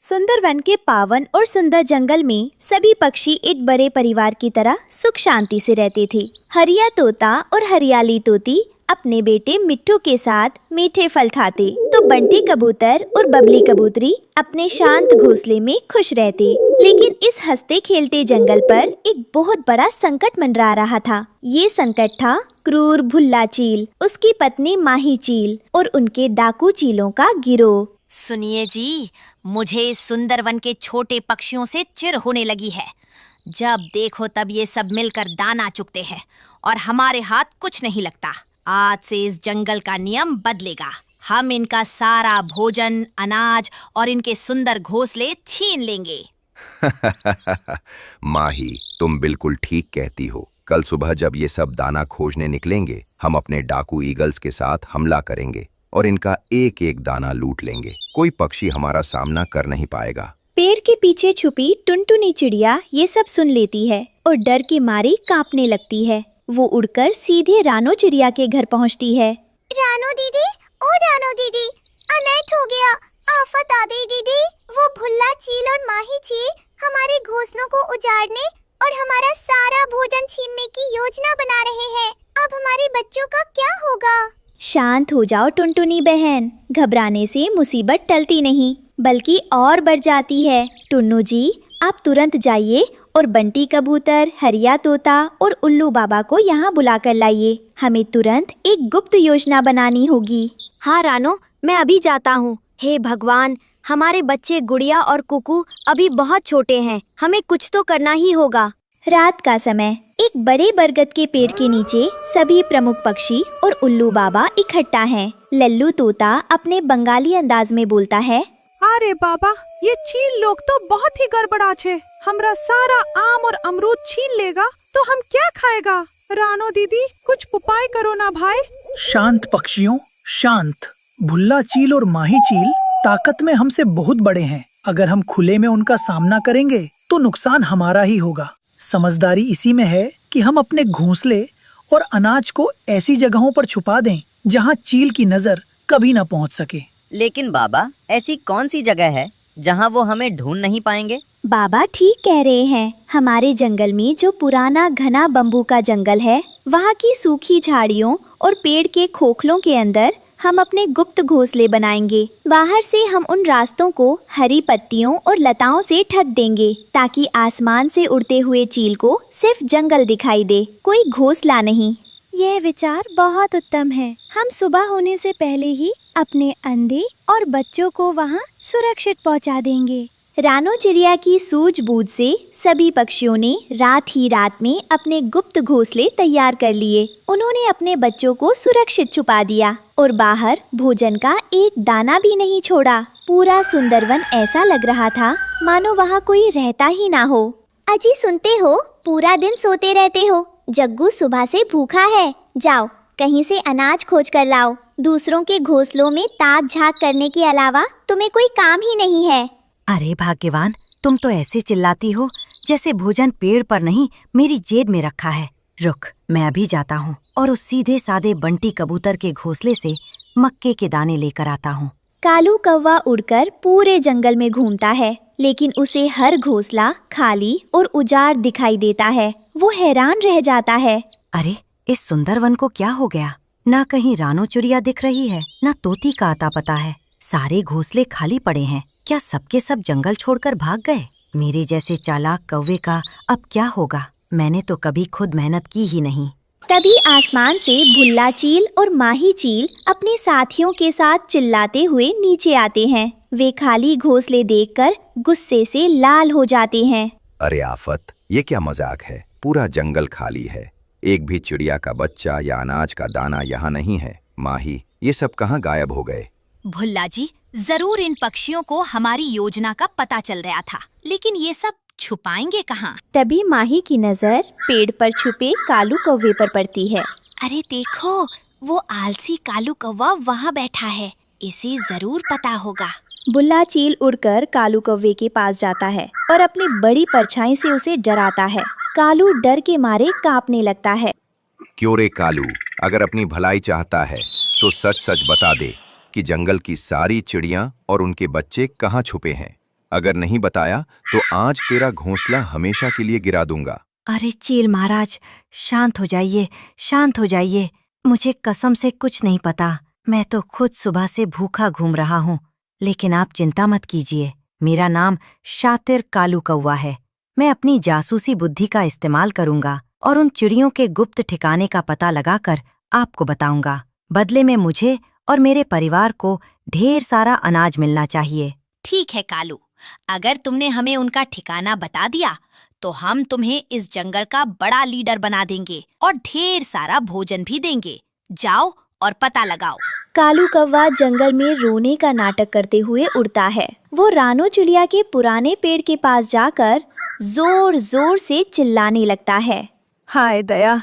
सुंदरवन के पावन और सुंदर जंगल में सभी पक्षी एक बड़े परिवार की तरह सुख शांति से रहते थे। हरिया तोता और हरियाली तोती अपने बेटे मिट्ठू के साथ मीठे फल खाते, तो बंटी कबूतर और बबली कबूतरी अपने शांत घोंसले में खुश रहते। लेकिन इस हंसते खेलते जंगल पर एक बहुत बड़ा संकट मंडरा रहा था। ये संकट था क्रूर भुल्ला चील, उसकी पत्नी माही चील और उनके डाकू चीलों का गिरोह। सुनिए जी, मुझे इस सुंदरवन के छोटे पक्षियों से चिढ़ होने लगी है। जब देखो तब ये सब मिलकर दाना चुगते हैं और हमारे हाथ कुछ नहीं लगता। आज से इस जंगल का नियम बदलेगा। हम इनका सारा भोजन, अनाज और इनके सुंदर घोंसले छीन लेंगे। माही, तुम बिल्कुल ठीक कहती हो। कल सुबह जब ये सब दाना खोजने निकलेंगे, हम अपने डाकू ईगल्स के साथ हमला करेंगे और इनका एक एक दाना लूट लेंगे। कोई पक्षी हमारा सामना कर नहीं पाएगा। पेड़ के पीछे छुपी टुनटुनी चिड़िया ये सब सुन लेती है और डर के मारे कांपने लगती है। वो उड़कर सीधे रानो चिड़िया के घर पहुंचती है। रानो दीदी, ओ रानो दीदी, अनर्थ हो गया, आफत आ गई दीदी। वो भुल्ला चील और माही चील हमारे घोंसलों को उजाड़ने और हमारा सारा भोजन छीनने की योजना बना रहे हैं। अब हमारे बच्चों का क्या होगा? शांत हो जाओ टुनटुनी बहन, घबराने से मुसीबत टलती नहीं बल्कि और बढ़ जाती है। टुन्नू जी, आप तुरंत जाइए और बंटी कबूतर, हरिया तोता और उल्लू बाबा को यहाँ बुलाकर लाइए। हमें तुरंत एक गुप्त योजना बनानी होगी। हाँ रानो, मैं अभी जाता हूँ। हे भगवान, हमारे बच्चे गुड़िया और कुकू अभी बहुत छोटे हैं, हमें कुछ तो करना ही होगा। रात का समय एक बड़े बरगद के पेड़ के नीचे सभी प्रमुख पक्षी और उल्लू बाबा इकट्ठा हैं। लल्लू तोता अपने बंगाली अंदाज में बोलता है, अरे बाबा, ये चील लोग तो बहुत ही गड़बड़ा छे। हमरा सारा आम और अमरूद छीन लेगा तो हम क्या खाएगा? रानो दीदी, कुछ उपाय करो ना भाई। शांत पक्षियों, शांत। भुल्ला चील और माही चील ताकत में हमसे बहुत बड़े हैं। अगर हम खुले में उनका सामना करेंगे तो नुकसान हमारा ही होगा। समझदारी इसी में है कि हम अपने घोंसले और अनाज को ऐसी जगहों पर छुपा दें जहां चील की नजर कभी न पहुंच सके। लेकिन बाबा, ऐसी कौन सी जगह है जहां वो हमें ढूंढ नहीं पाएंगे? बाबा ठीक कह रहे हैं। हमारे जंगल में जो पुराना घना बम्बू का जंगल है, वहाँ की सूखी झाड़ियों और पेड़ के खोखलों के अंदर हम अपने गुप्त घोंसले बनाएंगे। बाहर से हम उन रास्तों को हरी पत्तियों और लताओं से ढक देंगे ताकि आसमान से उड़ते हुए चील को सिर्फ जंगल दिखाई दे, कोई घोंसला नहीं। यह विचार बहुत उत्तम है। हम सुबह होने से पहले ही अपने अंडे और बच्चों को वहाँ सुरक्षित पहुँचा देंगे। रानो चिड़िया की सूझबूझ से सभी पक्षियों ने रात में अपने गुप्त घोंसले तैयार कर लिए। उन्होंने अपने बच्चों को सुरक्षित छुपा दिया और बाहर भोजन का एक दाना भी नहीं छोड़ा। पूरा सुंदरवन ऐसा लग रहा था मानो वहाँ कोई रहता ही ना हो। अजी सुनते हो, पूरा दिन सोते रहते हो। जग्गू सुबह से भूखा है, जाओ कहीं से अनाज खोज कर लाओ। दूसरों के घोंसलों में ताक झांक करने के अलावा तुम्हें कोई काम ही नहीं है। अरे भाग्यवान, तुम तो ऐसे चिल्लाती हो जैसे भोजन पेड़ पर नहीं मेरी जेब में रखा है। रुक, मैं अभी जाता हूँ और उस सीधे सादे बंटी कबूतर के घोंसले से मक्के के दाने लेकर आता हूँ। कालू कौवा उड़कर पूरे जंगल में घूमता है, लेकिन उसे हर घोंसला खाली और उजाड़ दिखाई देता है। वो हैरान रह जाता है। अरे, इस सुंदरवन को क्या हो गया? ना कहीं रानो चिड़िया दिख रही है, ना तोती का आता पता है। सारे घोंसले खाली पड़े हैं। क्या सबके सब जंगल छोड़कर भाग गए? मेरे जैसे चालाक कौवे का अब क्या होगा? मैंने तो कभी खुद मेहनत की ही नहीं। तभी आसमान से भुल्ला चील और माही चील अपने साथियों के साथ चिल्लाते हुए नीचे आते हैं। वे खाली घोंसले देखकर गुस्से से लाल हो जाते हैं। अरे आफत, ये क्या मजाक है? पूरा जंगल खाली है, एक भी चिड़िया का बच्चा या अनाज का दाना यहाँ नहीं है। माही, ये सब कहाँ गायब हो गए? भुल्ला जी, जरूर इन पक्षियों को हमारी योजना का पता चल रहा था, लेकिन ये सब छुपाएंगे कहाँ? तभी माही की नजर पेड़ पर छुपे कालू कौवे पर पड़ती है। अरे देखो, वो आलसी कालू कौवा वहाँ बैठा है। इसे जरूर पता होगा। भुल्ला चील उड़कर कालू कौवे के पास जाता है और अपनी बड़ी परछाई से उसे डराता है। कालू डर के मारे कांपने लगता है। क्यों रे कालू, अगर अपनी भलाई चाहता है तो सच सच बता दे कि जंगल की सारी चिड़ियां और उनके बच्चे कहाँ छुपे हैं। अगर नहीं बताया तो आज तेरा घोंसला हमेशा के लिए गिरा दूंगा। अरे चील महाराज, शांत हो जाइए, शांत हो जाइए। मुझे कसम से कुछ नहीं पता। मैं तो खुद सुबह से भूखा घूम रहा हूँ। लेकिन आप चिंता मत कीजिए, मेरा नाम शातिर कालू कौवा है। मैं अपनी जासूसी बुद्धि का इस्तेमाल करूंगा और उन चिड़ियों के गुप्त ठिकाने का पता लगाकर आपको बताऊंगा। बदले में मुझे और मेरे परिवार को ढेर सारा अनाज मिलना चाहिए। ठीक है कालू, अगर तुमने हमें उनका ठिकाना बता दिया तो हम तुम्हें इस जंगल का बड़ा लीडर बना देंगे और ढेर सारा भोजन भी देंगे। जाओ और पता लगाओ। कालू कौवा जंगल में रोने का नाटक करते हुए उड़ता है। वो रानो चिड़िया के पुराने पेड़ के पास जाकर जोर जोर से चिल्लाने लगता है। हाय दया,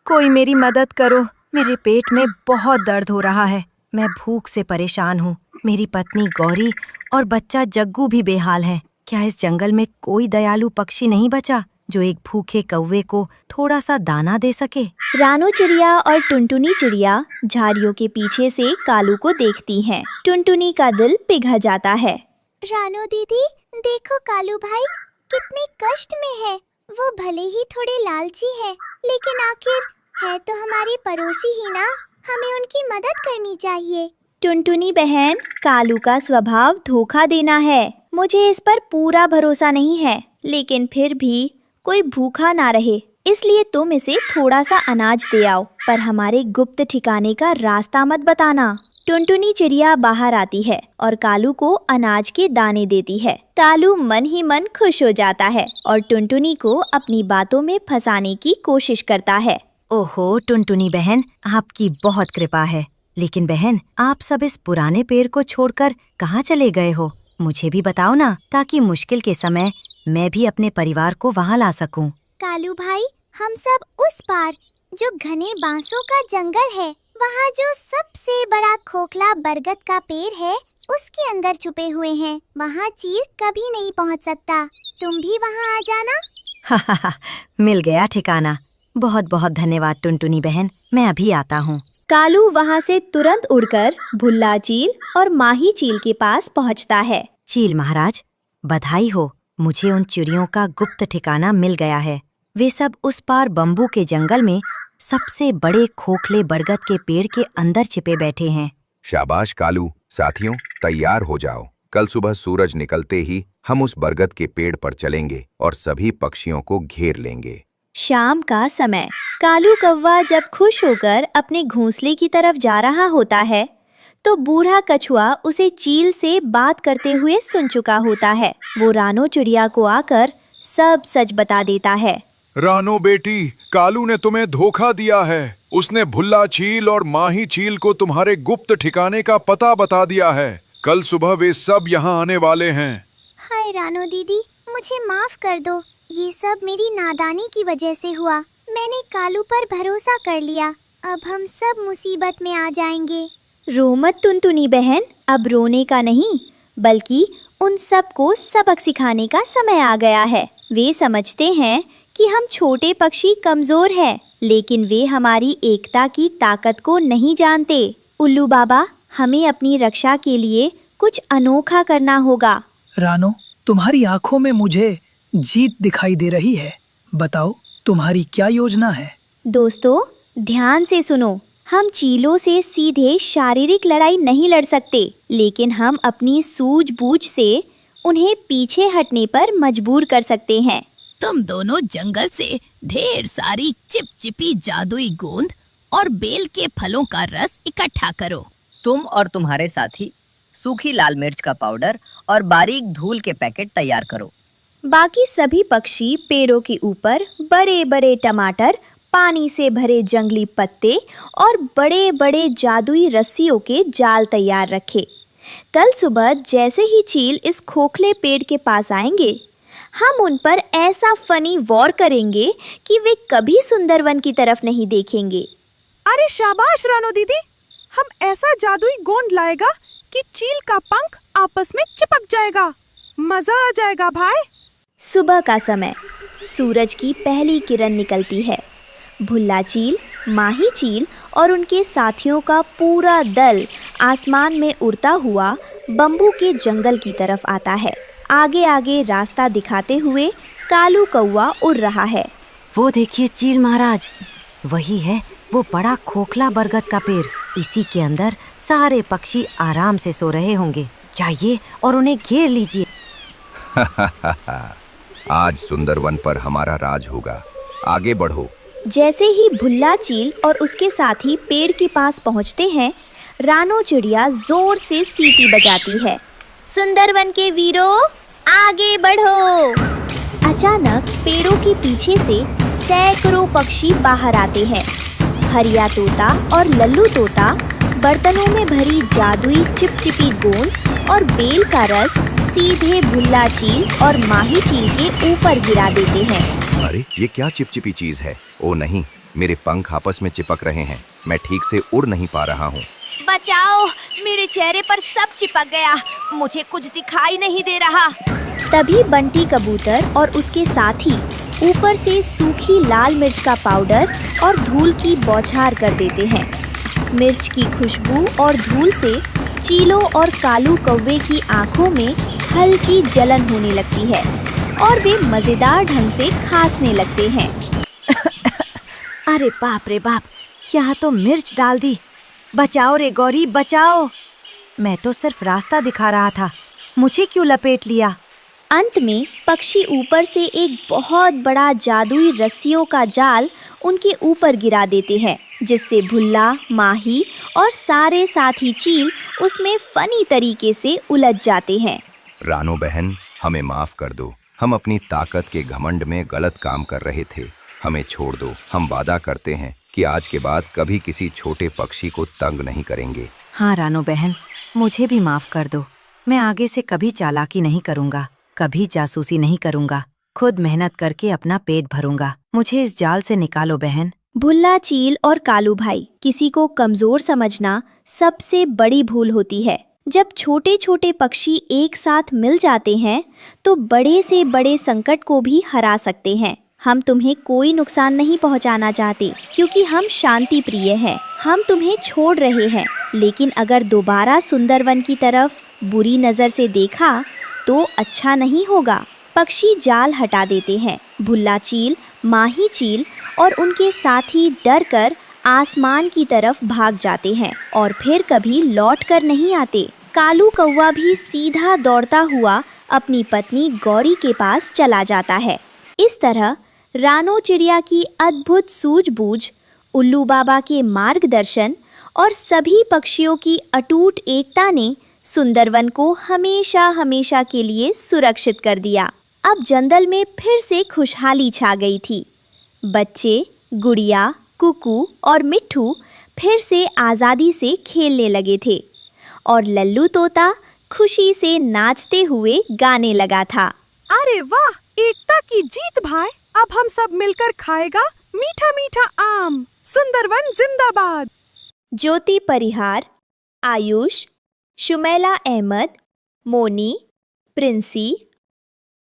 कोई मेरी मदद करो। मेरे पेट में बहुत दर्द हो रहा है। मैं भूख से परेशान हूँ। मेरी पत्नी गौरी और बच्चा जग्गू भी बेहाल है। क्या इस जंगल में कोई दयालु पक्षी नहीं बचा जो एक भूखे कौवे को थोड़ा सा दाना दे सके? रानो चिड़िया और टुनटुनी चिड़िया झाड़ियों के पीछे से कालू को देखती हैं। टुनटुनी का दिल पिघल जाता है। रानो दीदी, देखो कालू भाई कितने कष्ट में है। वो भले ही थोड़े लालची है, लेकिन आखिर है तो हमारे पड़ोसी ही ना। हमें उनकी मदद करनी चाहिए। टुनटुनी बहन, कालू का स्वभाव धोखा देना है। मुझे इस पर पूरा भरोसा नहीं है, लेकिन फिर भी कोई भूखा ना रहे, इसलिए तुम इसे थोड़ा सा अनाज दे आओ, पर हमारे गुप्त ठिकाने का रास्ता मत बताना। टुनटुनी चिड़िया बाहर आती है और कालू को अनाज के दाने देती है। कालू मन ही मन खुश हो जाता है और टुनटुनी को अपनी बातों में फंसाने की कोशिश करता है। ओहो टुनटुनी बहन, आपकी बहुत कृपा है। लेकिन बहन, आप सब इस पुराने पेड़ को छोड़कर कहाँ चले गए हो? मुझे भी बताओ ना, ताकि मुश्किल के समय मैं भी अपने परिवार को वहाँ ला सकूं। कालू भाई, हम सब उस पार जो घने बांसों का जंगल है, वहाँ जो सबसे बड़ा खोखला बरगद का पेड़ है, उसके अंदर छुपे हुए हैं। वहाँ चील कभी नहीं पहुँच सकता। तुम भी वहाँ आ जाना। मिल गया ठिकाना। बहुत बहुत धन्यवाद टुनटुनी बहन, मैं अभी आता हूँ। कालू वहाँ से तुरंत उड़कर भुल्ला चील और माही चील के पास पहुँचता है। चील महाराज, बधाई हो, मुझे उन चिड़ियों का गुप्त ठिकाना मिल गया है। वे सब उस पार बम्बू के जंगल में सबसे बड़े खोखले बरगद के पेड़ के अंदर छिपे बैठे हैं। शाबाश कालू। साथियों, तैयार हो जाओ। कल सुबह सूरज निकलते ही हम उस बरगद के पेड़ पर चलेंगे और सभी पक्षियों को घेर लेंगे। शाम का समय। कालू कौवा जब खुश होकर अपने घोंसले की तरफ जा रहा होता है, तो बूढ़ा कछुआ उसे चील से बात करते हुए सुन चुका होता है। वो रानो चिड़िया को आकर सब सच बता देता है। रानो बेटी, कालू ने तुम्हें धोखा दिया है। उसने भुल्ला चील और माही चील को तुम्हारे गुप्त ठिकाने का पता बता दिया है। कल सुबह वे सब यहाँ आने वाले हैं। हाय रानो दीदी, मुझे माफ कर दो। ये सब मेरी नादानी की वजह से हुआ। मैंने कालू पर भरोसा कर लिया। अब हम सब मुसीबत में आ जाएंगे। रो मत टुनटुनी बहन, अब रोने का नहीं, बल्कि उन सब को सबक सिखाने का समय आ गया है। वे समझते हैं कि हम छोटे पक्षी कमजोर हैं, लेकिन वे हमारी एकता की ताकत को नहीं जानते। उल्लू बाबा, हमें अपनी रक्षा के लिए कुछ अनोखा करना होगा। रानो, तुम्हारी आंखों में मुझे जीत दिखाई दे रही है। बताओ, तुम्हारी क्या योजना है? दोस्तों, ध्यान से सुनो। हम चीलों से सीधे शारीरिक लड़ाई नहीं लड़ सकते, लेकिन हम अपनी सूझबूझ से उन्हें पीछे हटने पर मजबूर कर सकते हैं। तुम दोनों जंगल से ढेर सारी चिपचिपी जादुई गोंद और बेल के फलों का रस इकट्ठा करो। तुम और तुम्हारे साथी सूखी लाल मिर्च का पाउडर और बारीक धूल के पैकेट तैयार करो। बाकी सभी पक्षी पेड़ों के ऊपर बड़े बड़े टमाटर, पानी से भरे जंगली पत्ते और बड़े बड़े जादुई रस्सियों के जाल तैयार रखे। कल सुबह जैसे ही चील इस खोखले पेड़ के पास आएंगे, हम उन पर ऐसा फनी वॉर करेंगे कि वे कभी सुंदरवन की तरफ नहीं देखेंगे। अरे शाबाश रानो दीदी, हम ऐसा जादुई गोंद लाएगा कि चील का पंख आपस में चिपक जाएगा। मजा आ जाएगा भाई। सुबह का समय। सूरज की पहली किरण निकलती है। भुल्ला चील, माही चील और उनके साथियों का पूरा दल आसमान में उड़ता हुआ बम्बू के जंगल की तरफ आता है। आगे आगे रास्ता दिखाते हुए कालू कौवा उड़ रहा है। वो देखिए चील महाराज, वही है वो बड़ा खोखला बरगद का पेड़। इसी के अंदर सारे पक्षी आराम से सो रहे होंगे। जाइए और उन्हें घेर लीजिए। आज सुंदरवन पर हमारा राज होगा। आगे बढ़ो। जैसे ही भुल्ला चील और उसके साथी पेड़ के पास पहुंचते हैं, रानो चिड़िया जोर से सीटी बजाती है। सुंदरवन के वीरों, आगे बढ़ो। अचानक पेड़ों के पीछे से सैकड़ों पक्षी बाहर आते हैं। हरिया तोता और लल्लू तोता बर्तनों में भरी जादुई चिपचिपी गोंद और बेल का रस सीधे भुल्ला चील और माही चील के ऊपर गिरा देते हैं। अरे ये क्या चिपचिपी चीज है? ओ नहीं, मेरे पंख आपस में चिपक रहे हैं। मैं ठीक से उड़ नहीं पा रहा हूँ। बचाओ, मेरे चेहरे पर सब चिपक गया, मुझे कुछ दिखाई नहीं दे रहा। तभी बंटी कबूतर और उसके साथी ऊपर से सूखी लाल मिर्च का पाउडर और धूल की बौछार कर देते हैं। मिर्च की खुशबू और धूल से चीलों और कालू कौवे की आंखों में हल्की जलन होने लगती है और वे मजेदार ढंग से खांसने लगते हैं। अरे बाप रे बाप, यहाँ तो मिर्च डाल दी। बचाओ रे गौरी, बचाओ। मैं तो सिर्फ रास्ता दिखा रहा था, मुझे क्यों लपेट लिया? अंत में पक्षी ऊपर से एक बहुत बड़ा जादुई रस्सियों का जाल उनके ऊपर गिरा देते हैं, जिससे भुल्ला, माही और सारे साथी चील उसमें फनी तरीके से उलझ जाते हैं। रानो बहन, हमें माफ कर दो। हम अपनी ताकत के घमंड में गलत काम कर रहे थे। हमें छोड़ दो। हम वादा करते हैं कि आज के बाद कभी किसी छोटे पक्षी को तंग नहीं करेंगे। हाँ रानो बहन, मुझे भी माफ कर दो। मैं आगे से कभी चालाकी नहीं करूँगा, कभी जासूसी नहीं करूँगा। खुद मेहनत करके अपना पेट भरूंगा। मुझे इस जाल से निकालो बहन। भुल्ला चील और कालू भाई, किसी को कमजोर समझना सबसे बड़ी भूल होती है। जब छोटे छोटे पक्षी एक साथ मिल जाते हैं तो बड़े से बड़े संकट को भी हरा सकते हैं। हम तुम्हें कोई नुकसान नहीं पहुंचाना चाहते, क्योंकि हम शांति प्रिय हैं। हम तुम्हें छोड़ रहे हैं, लेकिन अगर दोबारा सुंदरवन की तरफ बुरी नज़र से देखा तो अच्छा नहीं होगा। पक्षी जाल हटा देते हैं। भुल्ला चील, माही चील और उनके साथी डर कर आसमान की तरफ भाग जाते हैं और फिर कभी लौट कर नहीं आते। कालू कौवा भी सीधा दौड़ता हुआ अपनी पत्नी गौरी के पास चला जाता है। इस तरह रानो चिड़िया की अद्भुत सूझबूझ, उल्लू बाबा के मार्गदर्शन और सभी पक्षियों की अटूट एकता ने सुंदरवन को हमेशा हमेशा के लिए सुरक्षित कर दिया। अब जंगल में फिर से खुशहाली छा गई थी। बच्चे, गुड़िया, कुकू और मिट्ठू फिर से आज़ादी से खेलने लगे थे और लल्लू तोता खुशी से नाचते हुए गाने लगा था। अरे वाह, एकता की जीत भाई। अब हम सब मिलकर खाएगा मीठा मीठा आम। सुंदरवन जिंदाबाद। ज्योति परिहार, आयुष, शुमैला अहमद, मोनी, प्रिंसी,